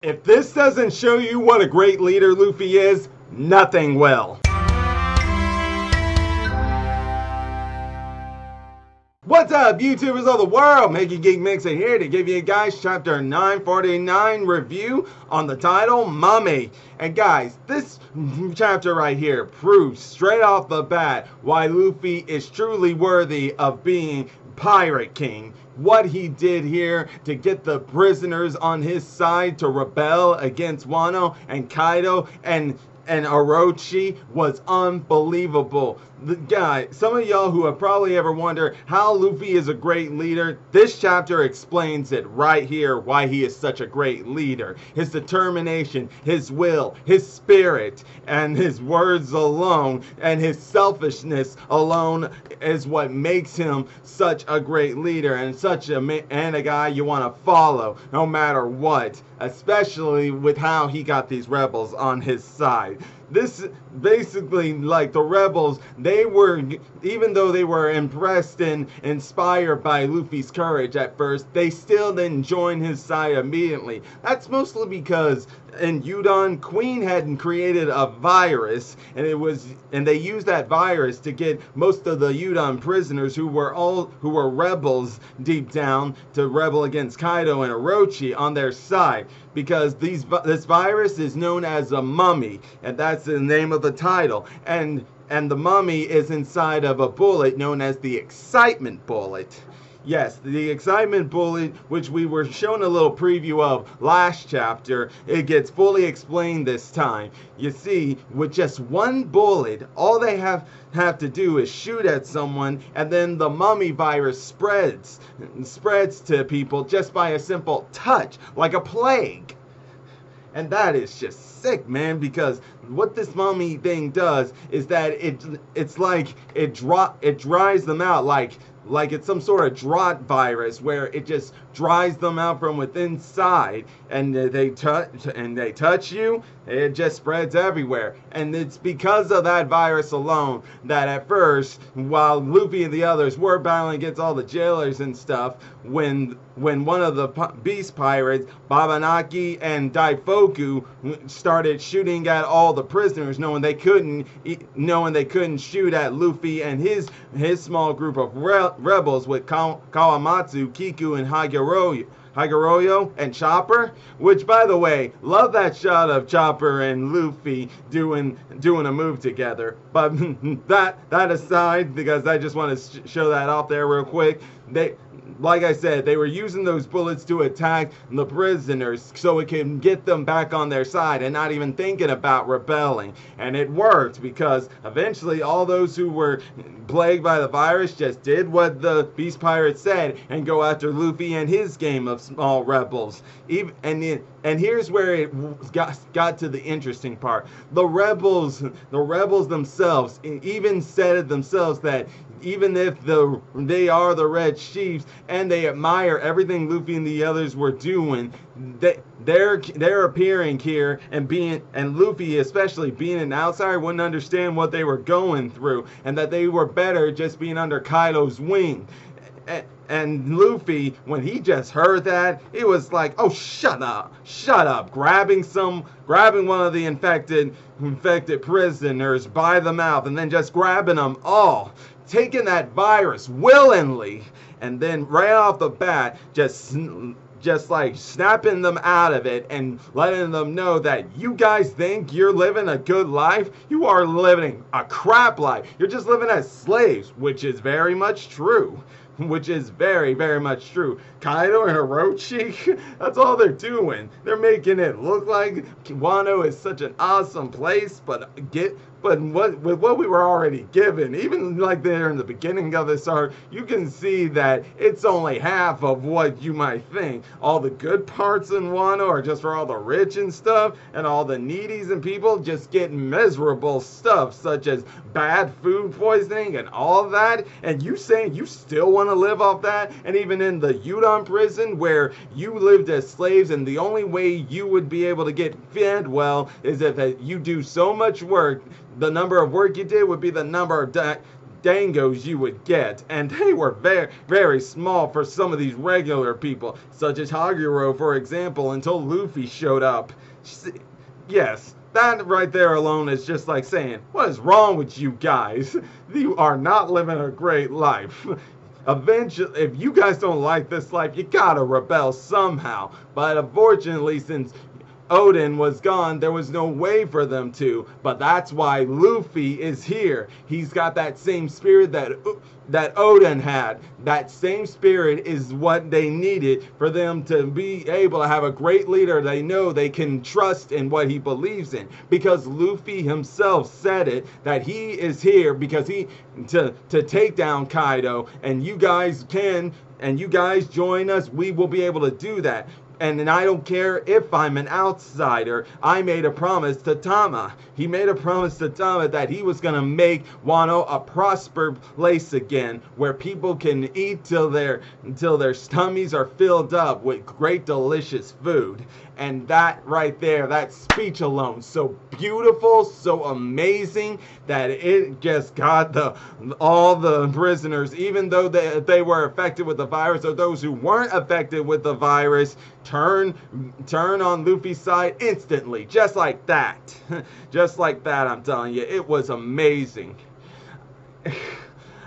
If this doesn't show you what a great leader Luffy is, nothing will. What's up, YouTubers of the world? MonkeyD.Luffy here to give you guys chapter 949 review on the title, Mummy. And guys, this chapter right here proves straight off the bat why Luffy is truly worthy of being Pirate King. What he did here to get the prisoners on his side to rebel against Wano and Kaido and Orochi was unbelievable. The guy, some of y'all who have probably ever wondered how Luffy is a great leader, this chapter explains it right here, why he is such a great leader. His determination, his will, his spirit, and his words alone, and his selfishness alone is what makes him such a great leader and a guy you want to follow no matter what, especially with how he got these rebels on his side. This basically, like, the rebels, they were, even though they were impressed and inspired by Luffy's courage at first, they still didn't join his side immediately. That's mostly because in Udon, Queen had created a virus, and they used that virus to get most of the Udon prisoners who were rebels deep down to rebel against Kaido and Orochi on their side, because this virus is known as a mummy, and that's the name of the title, and the mummy is inside of a bullet known as the excitement bullet. Yes, the excitement bullet, which we were shown a little preview of last chapter, it gets fully explained this time. You see, with just one bullet, all they have to do is shoot at someone, and then the mummy virus spreads to people just by a simple touch, like a plague. And that is just sick, man, because what this mummy thing does is that it's like it dries them out, like it's some sort of drought virus where it just dries them out from within inside, and they touch you, it just spreads everywhere. And it's because of that virus alone that at first, while Luffy and the others were battling against all the jailers and stuff, when one of the beast pirates, Babanaki and Daifoku, started shooting at all the prisoners, knowing they couldn't shoot at Luffy and his small group of rebels with Kawamatsu, Kiku, and Hagoroyo and Chopper, which, by the way, love that shot of Chopper and Luffy doing a move together. But that aside, because I just want to show that off there real quick, like I said, they were using those bullets to attack the prisoners so it can get them back on their side and not even thinking about rebelling. And it worked, because eventually all those who were plagued by the virus just did what the Beast Pirate said and go after Luffy and his game of small rebels. And here's where it got to the interesting part. The rebels themselves even said it themselves that even if they are the Red Chiefs and they admire everything Luffy and the others were doing, they're appearing here and Luffy especially being an outsider wouldn't understand what they were going through, and that they were better just being under Kaido's wing. And Luffy, when he just heard that, he was like, "Oh, shut up!" Grabbing one of the infected prisoners by the mouth, and then just grabbing them all, taking that virus willingly, and then right off the bat, just like snapping them out of it and letting them know that you guys think you're living a good life. You are living a crap life. You're just living as slaves, which is very much true. Which is very, very much true. Kaido and Orochi, that's all they're doing. They're making it look like Wano is such an awesome place, but with what we were already given, even like there in the beginning of this arc, you can see that it's only half of what you might think. All the good parts in Wano are just for all the rich and stuff, and all the needies and people just get miserable stuff, such as bad food poisoning and all that. And you saying you still want to live off that? And even in the Udon prison, where you lived as slaves, and the only way you would be able to get fed well is if you do so much work. The number of work you did would be the number of dangos you would get, and they were very, very small for some of these regular people, such as Haguro, for example, until Luffy showed up. Yes, that right there alone is just like saying, what is wrong with you guys? You are not living a great life. Eventually, if you guys don't like this life, you gotta rebel somehow. But unfortunately, since Odin was gone, there was no way for them to. But that's why Luffy is here. He's got that same spirit that Odin had. That same spirit is what they needed for them to be able to have a great leader they know they can trust in what he believes in. Because Luffy himself said it, that he is here because to take down Kaido, and you guys join us, we will be able to do that. And I don't care if I'm an outsider. I made a promise to Tama. He made a promise to Tama that he was going to make Wano a prosper place again, where people can eat till their stomachs are filled up with great delicious food. And that right there, that speech alone, so beautiful, so amazing, that it just got all the prisoners, even though they were affected with the virus, or those who weren't affected with the virus, turn on Luffy's side instantly, just like that. Just like that, I'm telling you. It was amazing.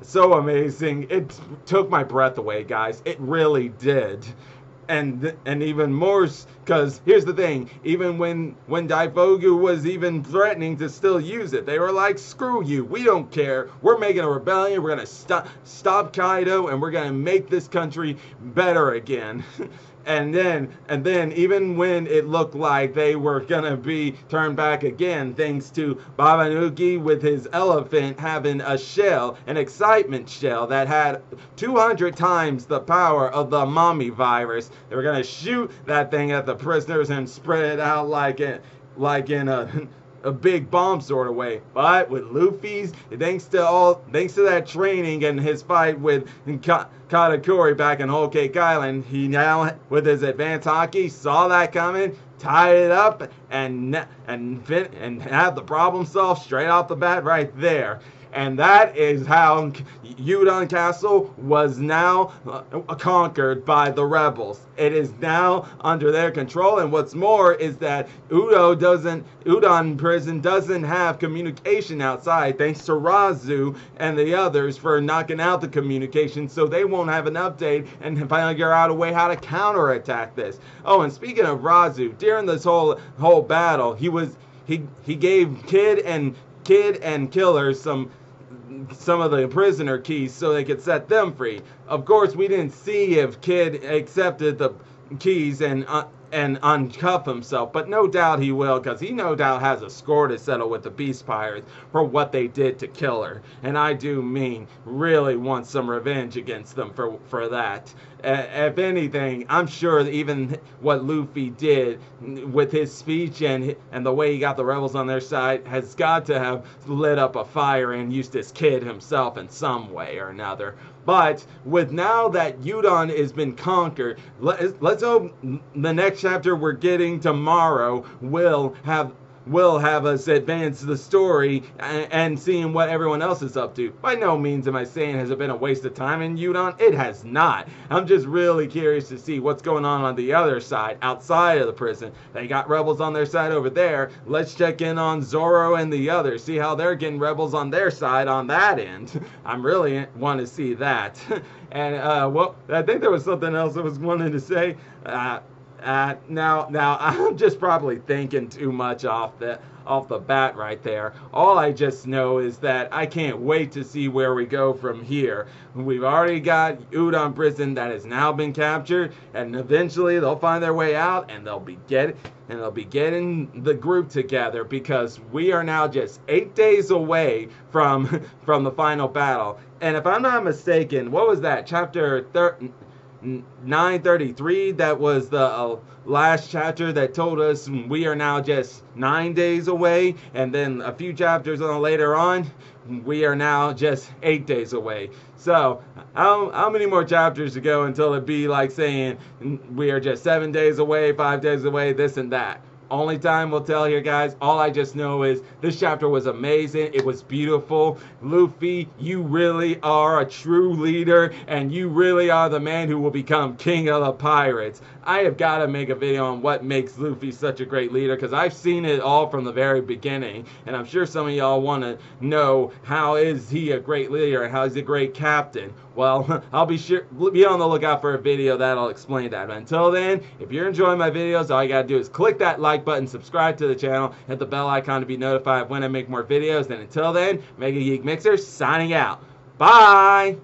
So amazing. It took my breath away, guys. It really did. And even more, because here's the thing, even when Daifuku was even threatening to still use it, they were like, screw you, we don't care, we're making a rebellion, we're going to stop Kaido, and we're going to make this country better again. And then even when it looked like they were gonna be turned back again, thanks to Babanuki with his elephant having a shell, an excitement shell that had 200 times the power of the mommy virus, they were gonna shoot that thing at the prisoners and spread it out like in a big bomb sort of way. But with Luffy's, thanks to that training and his fight with Katakuri back in Whole Cake Island, he now, with his advanced hockey, saw that coming, tied it up, and had the problem solved straight off the bat right there. And that is how Udon Castle was now conquered by the rebels. It is now under their control, and what's more is that Udon Prison doesn't have communication outside, thanks to Razu and the others for knocking out the communication, so they won't have an update and figure out a way how to counterattack this. Oh, and speaking of Razu, during this whole battle, he gave Kid and Killer some of the prisoner keys so they could set them free. Of course, we didn't see if Kid accepted the keys and uncuff himself, but no doubt he will, because he no doubt has a score to settle with the Beast Pirates for what they did to Killer, and I do mean really want some revenge against them for that. If anything, I'm sure that even what Luffy did with his speech and the way he got the rebels on their side has got to have lit up a fire in Eustace Kid himself in some way or another. But with now that Udon has been conquered, let's hope the next chapter we're getting tomorrow will have us advance the story and seeing what everyone else is up to. By no means am I saying has it been a waste of time in Udon. It has not. I'm just really curious to see what's going on the other side, outside of the prison. They got rebels on their side over there. Let's check in on Zoro and the others, see how they're getting rebels on their side on that end. I'm really want to see that. And well, I think there was something else I was wanting to say. Now I'm just probably thinking too much off the bat right there. All I just know is that I can't wait to see where we go from here. We've already got Udon Prison that has now been captured, and eventually they'll find their way out, and they'll be getting the group together, because we are now just 8 days away from the final battle. And if I'm not mistaken, what was that, chapter 933, that was the last chapter that told us we are now just 9 days away, and then a few chapters later on, we are now just 8 days away. So how many more chapters to go until it be like saying we are just 7 days away, 5 days away, this and that? Only time will tell here, guys. All I just know is this chapter was amazing. It was beautiful. Luffy, you really are a true leader, and you really are the man who will become king of the pirates. I have got to make a video on what makes Luffy such a great leader, because I've seen it all from the very beginning, and I'm sure some of y'all want to know how is he a great leader and how is he a great captain. Well, I'll be on the lookout for a video that'll explain that. But until then, if you're enjoying my videos, all you gotta do is click that like button, subscribe to the channel, hit the bell icon to be notified when I make more videos. And until then, Mega Geek Mixer signing out. Bye!